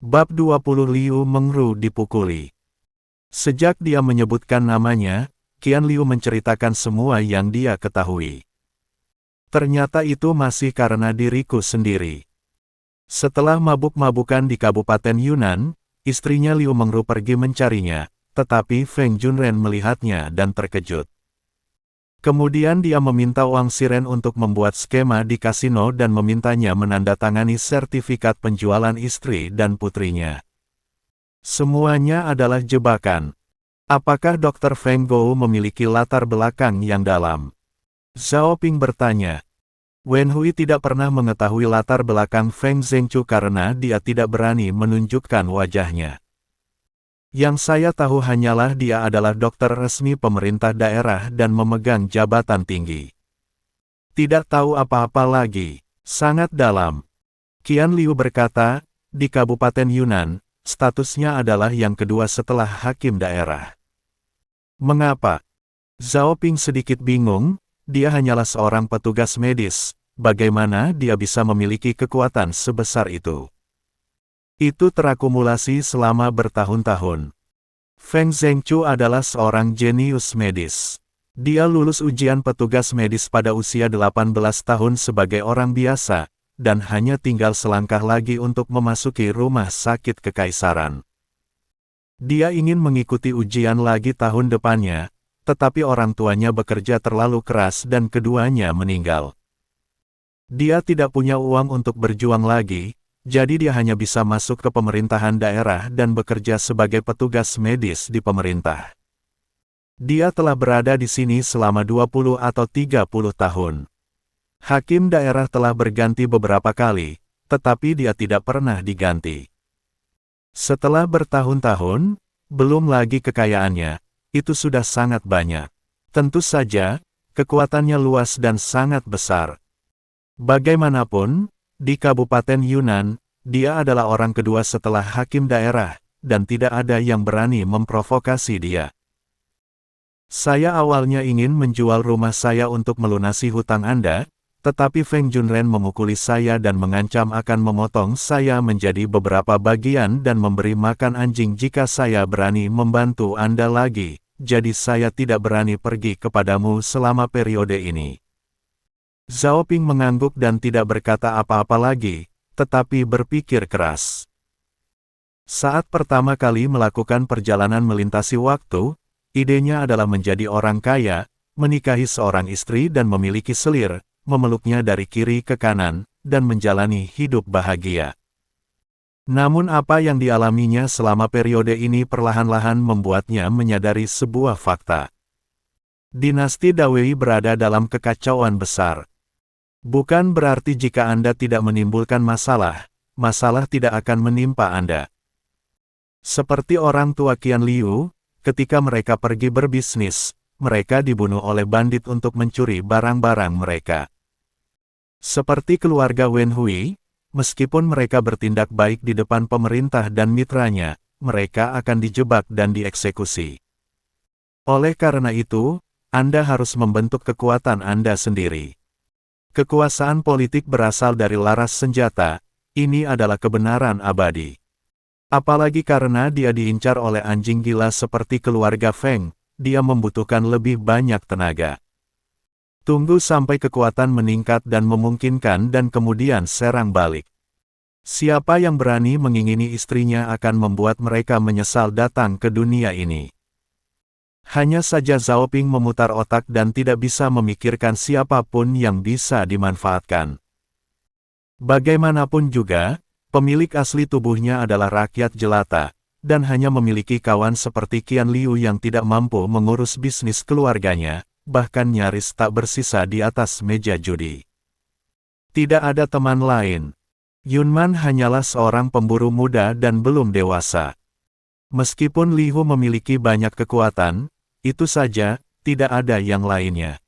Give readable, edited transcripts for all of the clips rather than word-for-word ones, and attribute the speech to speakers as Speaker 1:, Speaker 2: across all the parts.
Speaker 1: Bab 20 Liu Mengru dipukuli. Sejak dia menyebutkan namanya, Qian Liu menceritakan semua yang dia ketahui. Ternyata itu masih karena diriku sendiri. Setelah mabuk-mabukan di Kabupaten Yunnan, istrinya Liu Mengru pergi mencarinya, tetapi Feng Junren melihatnya dan terkejut. Kemudian dia meminta Wang Xiren untuk membuat skema di kasino dan memintanya menandatangani sertifikat penjualan istri dan putrinya. Semuanya adalah jebakan. Apakah Dr. Feng Gou memiliki latar belakang yang dalam? Zhao Ping bertanya. Wen Hui tidak pernah mengetahui latar belakang Feng Zhengchu karena dia tidak berani menunjukkan wajahnya. Yang saya tahu hanyalah dia adalah dokter resmi pemerintah daerah dan memegang jabatan tinggi. Tidak tahu apa-apa lagi, sangat dalam. Qian Liu berkata, di Kabupaten Yunnan, statusnya adalah yang kedua setelah hakim daerah. Mengapa? Zhao Ping sedikit bingung, dia hanyalah seorang petugas medis, bagaimana dia bisa memiliki kekuatan sebesar itu? Itu terakumulasi selama bertahun-tahun. Feng Zhengchu adalah seorang jenius medis. Dia lulus ujian petugas medis pada usia 18 tahun sebagai orang biasa, dan hanya tinggal selangkah lagi untuk memasuki rumah sakit kekaisaran. Dia ingin mengikuti ujian lagi tahun depannya, tetapi orang tuanya bekerja terlalu keras dan keduanya meninggal. Dia tidak punya uang untuk berjuang lagi, jadi dia hanya bisa masuk ke pemerintahan daerah dan bekerja sebagai petugas medis di pemerintah. Dia telah berada di sini selama 20 atau 30 tahun. Hakim daerah telah berganti beberapa kali, tetapi dia tidak pernah diganti. Setelah bertahun-tahun, belum lagi kekayaannya, itu sudah sangat banyak. Tentu saja, kekuatannya luas dan sangat besar. Bagaimanapun, di Kabupaten Yunnan, dia adalah orang kedua setelah hakim daerah, dan tidak ada yang berani memprovokasi dia. Saya awalnya ingin menjual rumah saya untuk melunasi hutang Anda, tetapi Feng Junren memukuli saya dan mengancam akan memotong saya menjadi beberapa bagian dan memberi makan anjing jika saya berani membantu Anda lagi, jadi saya tidak berani pergi kepadamu selama periode ini. Zhao Ping mengangguk dan tidak berkata apa-apa lagi, tetapi berpikir keras. Saat pertama kali melakukan perjalanan melintasi waktu, idenya adalah menjadi orang kaya, menikahi seorang istri dan memiliki selir, memeluknya dari kiri ke kanan, dan menjalani hidup bahagia. Namun apa yang dialaminya selama periode ini perlahan-lahan membuatnya menyadari sebuah fakta. Dinasti Dawei berada dalam kekacauan besar. Bukan berarti jika Anda tidak menimbulkan masalah, masalah tidak akan menimpa Anda. Seperti orang tua Qian Liu, ketika mereka pergi berbisnis, mereka dibunuh oleh bandit untuk mencuri barang-barang mereka. Seperti keluarga Wen Hui, meskipun mereka bertindak baik di depan pemerintah dan mitranya, mereka akan dijebak dan dieksekusi. Oleh karena itu, Anda harus membentuk kekuatan Anda sendiri. Kekuasaan politik berasal dari laras senjata, ini adalah kebenaran abadi. Apalagi karena dia diincar oleh anjing gila seperti keluarga Feng, dia membutuhkan lebih banyak tenaga. Tunggu sampai kekuatan meningkat dan memungkinkan dan kemudian serang balik. Siapa yang berani mengingini istrinya akan membuat mereka menyesal datang ke dunia ini. Hanya saja Zhao Ping memutar otak dan tidak bisa memikirkan siapapun yang bisa dimanfaatkan. Bagaimanapun juga, pemilik asli tubuhnya adalah rakyat jelata, dan hanya memiliki kawan seperti Qian Liu yang tidak mampu mengurus bisnis keluarganya, bahkan nyaris tak bersisa di atas meja judi. Tidak ada teman lain. Yunman hanyalah seorang pemburu muda dan belum dewasa. Meskipun Liu memiliki banyak kekuatan, itu saja, tidak ada yang lainnya.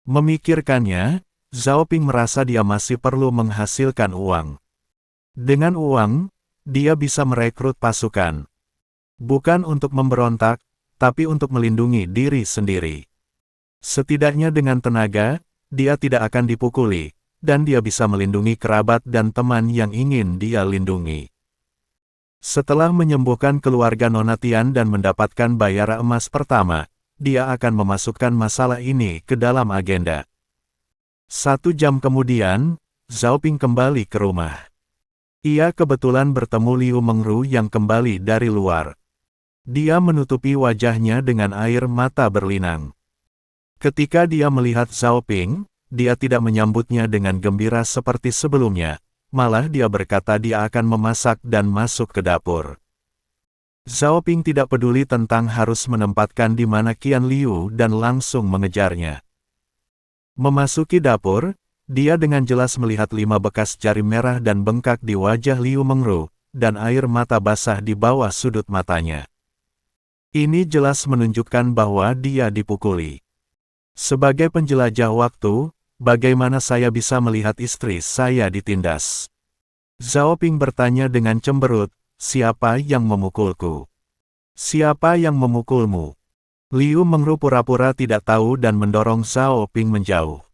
Speaker 1: Memikirkannya, Zhao Ping merasa dia masih perlu menghasilkan uang. Dengan uang, dia bisa merekrut pasukan. Bukan untuk memberontak, tapi untuk melindungi diri sendiri. Setidaknya dengan tenaga, dia tidak akan dipukuli, dan dia bisa melindungi kerabat dan teman yang ingin dia lindungi. Setelah menyembuhkan keluarga Nona Tian dan mendapatkan bayaran emas pertama, dia akan memasukkan masalah ini ke dalam agenda. 1 jam kemudian, Zhao Ping kembali ke rumah. Ia kebetulan bertemu Liu Mengru yang kembali dari luar. Dia menutupi wajahnya dengan air mata berlinang. Ketika dia melihat Zhao Ping, dia tidak menyambutnya dengan gembira seperti sebelumnya, malah dia berkata dia akan memasak dan masuk ke dapur. Zhao Ping tidak peduli tentang harus menempatkan di mana Qian Liu dan langsung mengejarnya. Memasuki dapur, dia dengan jelas melihat 5 bekas jari merah dan bengkak di wajah Liu Mengru, dan air mata basah di bawah sudut matanya. Ini jelas menunjukkan bahwa dia dipukuli. Sebagai penjelajah waktu, bagaimana saya bisa melihat istri saya ditindas? Zhao Ping bertanya dengan cemberut, siapa yang memukulku? Siapa yang memukulmu? Liu Mengru pura-pura tidak tahu dan mendorong Zhao Ping menjauh.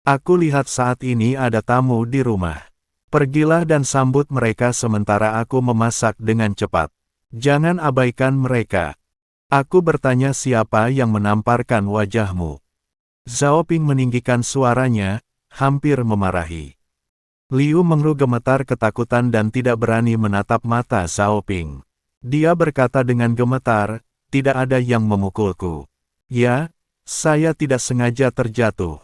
Speaker 1: Aku lihat saat ini ada tamu di rumah. Pergilah dan sambut mereka sementara aku memasak dengan cepat. Jangan abaikan mereka. Aku bertanya siapa yang menamparkan wajahmu. Zhao Ping meninggikan suaranya, hampir memarahi. Liu Mengru gemetar ketakutan dan tidak berani menatap mata Zhao Ping. Dia berkata dengan gemetar, tidak ada yang memukulku. Ya, saya tidak sengaja terjatuh.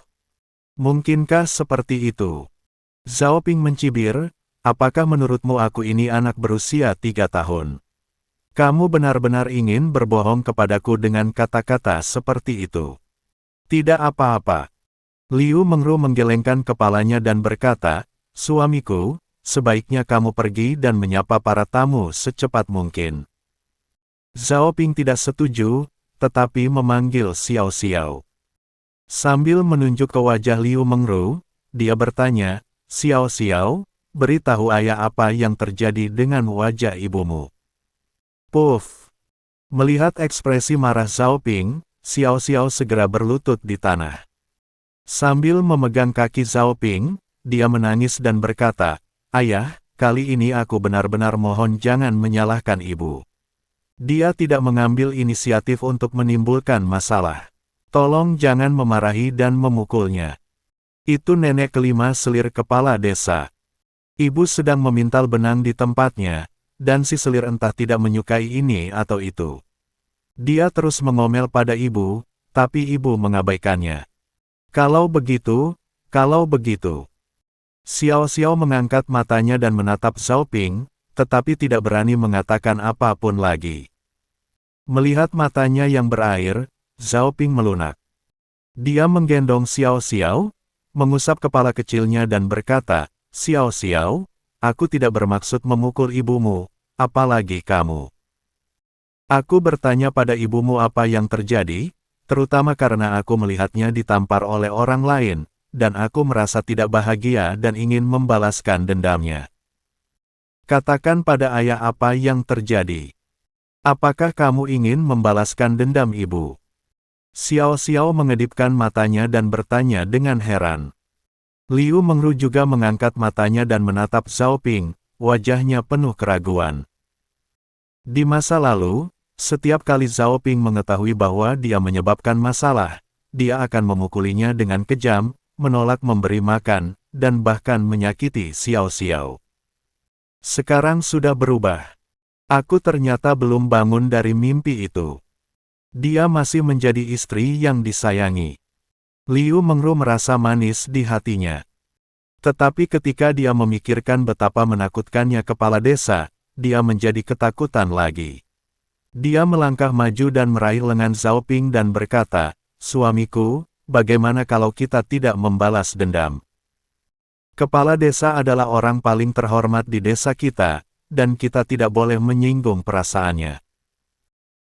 Speaker 1: Mungkinkah seperti itu? Zhao Ping mencibir, apakah menurutmu aku ini anak berusia 3 tahun? Kamu benar-benar ingin berbohong kepadaku dengan kata-kata seperti itu. Tidak apa-apa. Liu Mengru menggelengkan kepalanya dan berkata, suamiku, sebaiknya kamu pergi dan menyapa para tamu secepat mungkin. Zhao Ping tidak setuju, tetapi memanggil Xiao Xiao. Sambil menunjuk ke wajah Liu Mengru, dia bertanya, Xiao Xiao, beritahu ayah apa yang terjadi dengan wajah ibumu. Puff. Melihat ekspresi marah Zhao Ping, Xiao Xiao segera berlutut di tanah. Sambil memegang kaki Zhao Ping, dia menangis dan berkata, ayah, kali ini aku benar-benar mohon jangan menyalahkan ibu. Dia tidak mengambil inisiatif untuk menimbulkan masalah. Tolong jangan memarahi dan memukulnya. Itu nenek kelima selir kepala desa. Ibu sedang memintal benang di tempatnya, dan si selir entah tidak menyukai ini atau itu. Dia terus mengomel pada ibu, tapi ibu mengabaikannya. Kalau begitu, Xiao Xiao mengangkat matanya dan menatap Zhao Ping, tetapi tidak berani mengatakan apapun lagi. Melihat matanya yang berair, Zhao Ping melunak. Dia menggendong Xiao Xiao, mengusap kepala kecilnya dan berkata, Xiao Xiao, aku tidak bermaksud memukul ibumu, apalagi kamu. Aku bertanya pada ibumu apa yang terjadi, terutama karena aku melihatnya ditampar oleh orang lain, dan aku merasa tidak bahagia dan ingin membalaskan dendamnya. Katakan pada ayah apa yang terjadi. Apakah kamu ingin membalaskan dendam ibu? Xiao Xiao mengedipkan matanya dan bertanya dengan heran. Liu Mengru juga mengangkat matanya dan menatap Zhao Ping, wajahnya penuh keraguan. Di masa lalu, setiap kali Zhao Ping mengetahui bahwa dia menyebabkan masalah, dia akan memukulinya dengan kejam, menolak memberi makan, dan bahkan menyakiti Xiao Xiao. Sekarang sudah berubah. Aku ternyata belum bangun dari mimpi itu. Dia masih menjadi istri yang disayangi. Liu Mengru merasa manis di hatinya. Tetapi ketika dia memikirkan betapa menakutkannya kepala desa, dia menjadi ketakutan lagi. Dia melangkah maju dan meraih lengan Zhao Ping dan berkata, suamiku, bagaimana kalau kita tidak membalas dendam? Kepala desa adalah orang paling terhormat di desa kita, dan kita tidak boleh menyinggung perasaannya.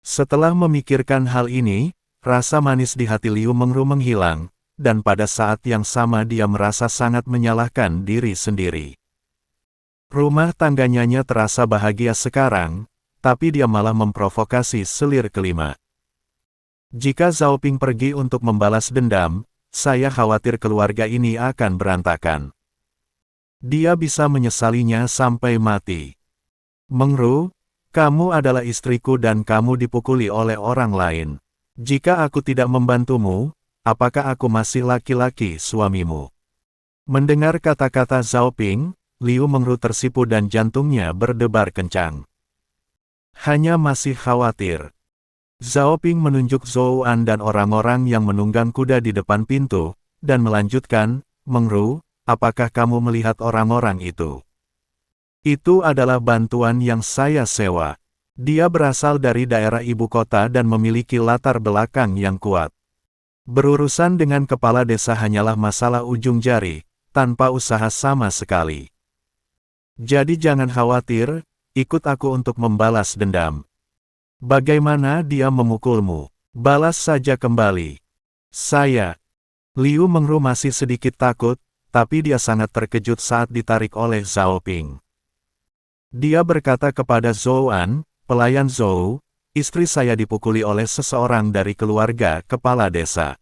Speaker 1: Setelah memikirkan hal ini, rasa manis di hati Liu Mengru menghilang, dan pada saat yang sama dia merasa sangat menyalahkan diri sendiri. Rumah tangganya terasa bahagia sekarang, tapi dia malah memprovokasi selir kelima. Jika Zhao Ping pergi untuk membalas dendam, saya khawatir keluarga ini akan berantakan. Dia bisa menyesalinya sampai mati. Mengru, kamu adalah istriku dan kamu dipukuli oleh orang lain. Jika aku tidak membantumu, apakah aku masih laki-laki suamimu? Mendengar kata-kata Zhao Ping, Liu Mengru tersipu dan jantungnya berdebar kencang. Hanya masih khawatir. Zhao Ping menunjuk Zhou An dan orang-orang yang menunggang kuda di depan pintu, dan melanjutkan, Mengru, apakah kamu melihat orang-orang itu? Itu adalah bantuan yang saya sewa. Dia berasal dari daerah ibu kota dan memiliki latar belakang yang kuat. Berurusan dengan kepala desa hanyalah masalah ujung jari, tanpa usaha sama sekali. Jadi jangan khawatir, ikut aku untuk membalas dendam. Bagaimana dia memukulmu? Balas saja kembali. Saya. Liu Mengru masih sedikit takut, tapi dia sangat terkejut saat ditarik oleh Zhao Ping. Dia berkata kepada Zhou An, pelayan Zhou, istri saya dipukuli oleh seseorang dari keluarga kepala desa.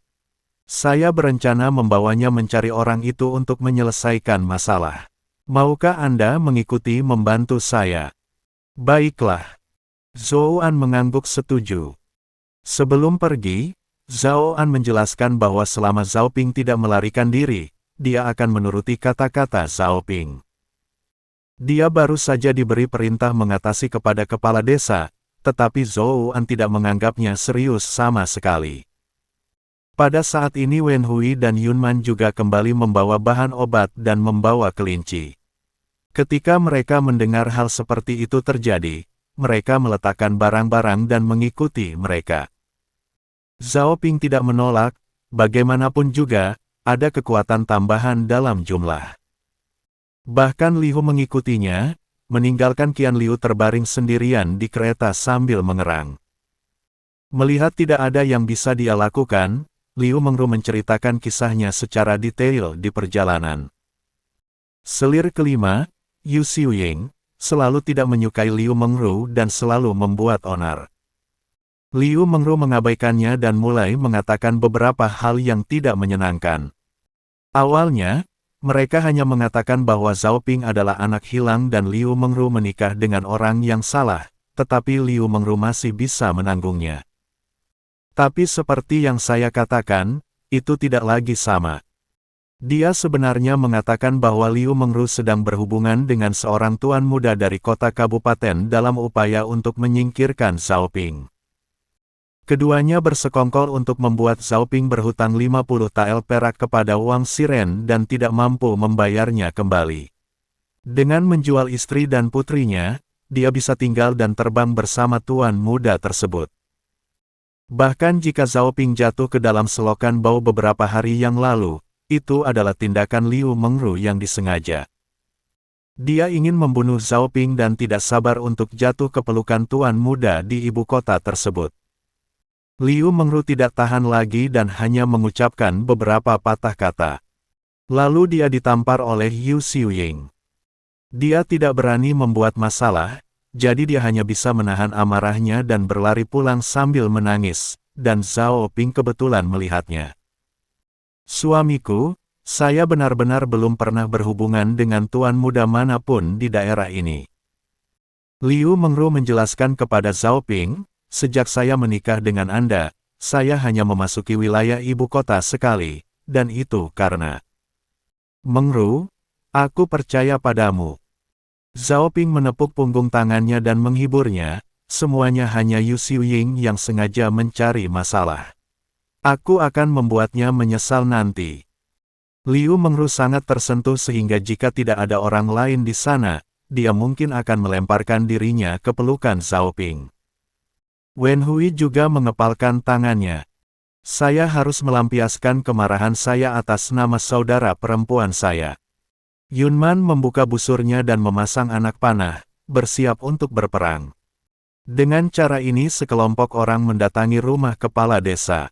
Speaker 1: Saya berencana membawanya mencari orang itu untuk menyelesaikan masalah. Maukah Anda mengikuti membantu saya? Baiklah. Zhou An mengangguk setuju. Sebelum pergi, Zhao An menjelaskan bahwa selama Zhao Ping tidak melarikan diri, dia akan menuruti kata-kata Zhao Ping. Dia baru saja diberi perintah mengatasi kepada kepala desa, tetapi Zhou An tidak menganggapnya serius sama sekali. Pada saat ini Wen Hui dan Yunman juga kembali membawa bahan obat dan membawa kelinci. Ketika mereka mendengar hal seperti itu terjadi, mereka meletakkan barang-barang dan mengikuti mereka. Zhao Ping tidak menolak, bagaimanapun juga, ada kekuatan tambahan dalam jumlah. Bahkan Liu mengikutinya, meninggalkan Qian Liu terbaring sendirian di kereta sambil mengerang. Melihat tidak ada yang bisa dia lakukan, Liu Mengru menceritakan kisahnya secara detail di perjalanan. Selir kelima, Yu Xiuying, selalu tidak menyukai Liu Mengru dan selalu membuat onar. Liu Mengru mengabaikannya dan mulai mengatakan beberapa hal yang tidak menyenangkan. Awalnya, mereka hanya mengatakan bahwa Zhao Ping adalah anak hilang dan Liu Mengru menikah dengan orang yang salah, tetapi Liu Mengru masih bisa menanggungnya. Tapi seperti yang saya katakan, itu tidak lagi sama. Dia sebenarnya mengatakan bahwa Liu Mengru sedang berhubungan dengan seorang tuan muda dari kota kabupaten dalam upaya untuk menyingkirkan Zhao Ping. Keduanya bersekongkol untuk membuat Zhao Ping berhutang 50 tael perak kepada Wang Xiren dan tidak mampu membayarnya kembali. Dengan menjual istri dan putrinya, dia bisa tinggal dan terbang bersama tuan muda tersebut. Bahkan jika Zhao Ping jatuh ke dalam selokan bau beberapa hari yang lalu, itu adalah tindakan Liu Mengru yang disengaja. Dia ingin membunuh Zhao Ping dan tidak sabar untuk jatuh ke pelukan tuan muda di ibu kota tersebut. Liu Mengru tidak tahan lagi dan hanya mengucapkan beberapa patah kata. Lalu dia ditampar oleh Yu Xiuying. Dia tidak berani membuat masalah, jadi dia hanya bisa menahan amarahnya dan berlari pulang sambil menangis, dan Zhao Ping kebetulan melihatnya. Suamiku, saya benar-benar belum pernah berhubungan dengan tuan muda manapun di daerah ini. Liu Mengru menjelaskan kepada Zhao Ping, sejak saya menikah dengan Anda, saya hanya memasuki wilayah ibu kota sekali, dan itu karena Mengru, aku percaya padamu. Zhao Ping menepuk punggung tangannya dan menghiburnya, semuanya hanya Yu Xiuying yang sengaja mencari masalah. Aku akan membuatnya menyesal nanti. Liu Mengru sangat tersentuh sehingga jika tidak ada orang lain di sana, dia mungkin akan melemparkan dirinya ke pelukan Zhao Ping. Wen Hui juga mengepalkan tangannya. Saya harus melampiaskan kemarahan saya atas nama saudara perempuan saya. Yunman membuka busurnya dan memasang anak panah, bersiap untuk berperang. Dengan cara ini sekelompok orang mendatangi rumah kepala desa.